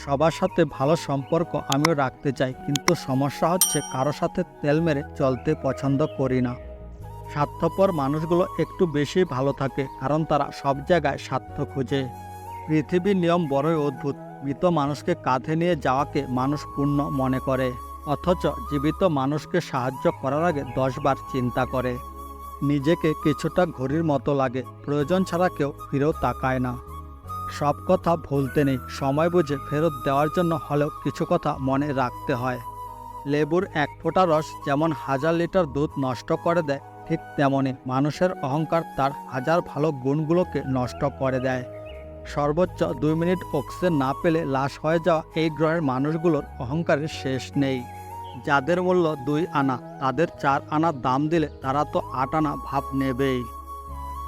সবার সাথে ভালো সম্পর্ক আমিও রাখতে চাই, কিন্তু সমস্যা হচ্ছে কারো সাথে তেল মেরে চলতে পছন্দ করি না। স্বার্থপর মানুষগুলো একটু বেশি ভালো থাকে, কারণ তারা সব জায়গায় স্বার্থ খোঁজে। পৃথিবীর নিয়ম বড়ই অদ্ভুত। মৃত মানুষকে কাঁধে নিয়ে যাওয়াকে মানুষ পুণ্য মনে করে, অথচ জীবিত মানুষকে সাহায্য করার আগে 10 বার চিন্তা করে। নিজেকে কিছুটা ঘড়ির মতো লাগে, প্রয়োজন ছাড়া কেউ ফিরেও তাকায় না। সব কথা ভুলতে নেই, সময় বুঝে ফেরত দেওয়ার জন্য হলেও কিছু কথা মনে রাখতে হয়। লেবুর এক ফোঁটা রস যেমন 1000 লিটার দুধ নষ্ট করে দেয়, ঠিক তেমনি মানুষের অহংকার তার হাজার ভালো গুণগুলোকে নষ্ট করে দেয়। সর্বোচ্চ 2 মিনিট অক্সিজেন না পেলে লাশ হয়ে যাওয়া এই গ্রহের মানুষগুলোর অহংকারের শেষ নেই। যাদের মূল্য 2 আনা, তাদের 4 আনা দাম দিলে তারা তো 8 আনা ভাব নেবেই।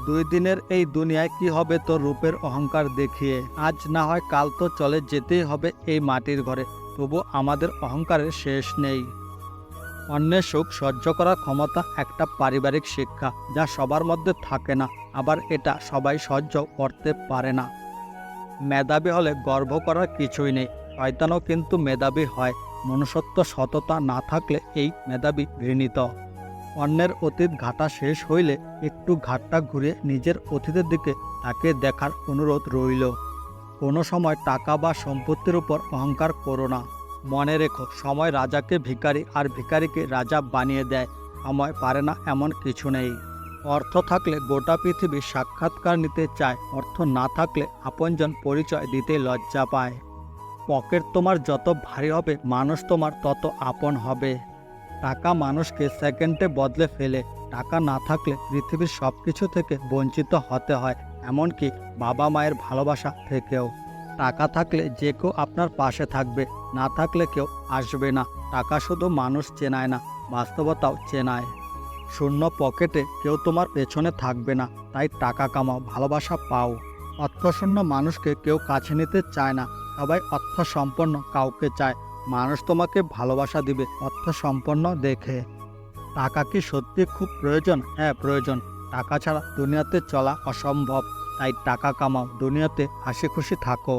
2 দিনের এই দুনিয়ায় কি হবে তোর রূপের অহংকার দেখিয়ে? আজ না হয় কাল তো চলে যেতেই হবে এই মাটির ঘরে, তবু আমাদের অহংকারের শেষ নেই। অন্যের সুখ সহ্য করার ক্ষমতা একটা পারিবারিক শিক্ষা, যা সবার মধ্যে থাকে না, আবার এটা সবাই সহ্য করতে পারে না। মেধাবী হলে গর্ব করার কিছুই নেই, শয়তানও কিন্তু মেধাবী হয়। মনুষ্যত্ব সততা না থাকলে এই মেধাবী ঘৃণিত। অন্যের অতীত ঘাটা শেষ হইলে একটু ঘাটটা ঘুরে নিজের অতীতের দিকে তাকে দেখার অনুরোধ রইল। কোনো সময় টাকা বা সম্পত্তির উপর অহংকার করো না। মনে রেখো, সময় রাজাকে ভিখারি আর ভিখারিকে রাজা বানিয়ে দেয়। সময় পারে না এমন কিছু নেই। অর্থ থাকলে গোটা পৃথিবী সাক্ষাৎকার নিতে চায়, অর্থ না থাকলে আপনজন পরিচয় দিতে লজ্জা পায়। পকেট তোমার যত ভারী হবে, মানুষ তোমার তত আপন হবে। টাকা মানুষকে সেকেন্ডে বদলে ফেলে। টাকা না থাকলে পৃথিবীর সব কিছু থেকে বঞ্চিত হতে হয়, এমনকি বাবা মায়ের ভালোবাসা থেকেও। টাকা থাকলে যে কেউ আপনার পাশে থাকবে, না থাকলে কেউ আসবে না। টাকা শুধু মানুষ চেনায় না, বাস্তবতাও চেনায়। শূন্য পকেটে কেউ তোমার পেছনে থাকবে না, তাই টাকা কামাও, ভালোবাসা পাও। অর্থশূন্য মানুষকে কেউ কাছে নিতে চায় না, সবাই অর্থ সম্পন্ন কাউকে চায়। মানুষ তোমাকে ভালোবাসা দিবে অর্থ সম্পন্ন দেখে। টাকা কি সত্যি খুব প্রয়োজন? হ্যাঁ, প্রয়োজন। টাকা ছাড়া দুনিয়াতে চলা অসম্ভব। তাই টাকা কামাও, দুনিয়াতে হাসি খুশি থাকো।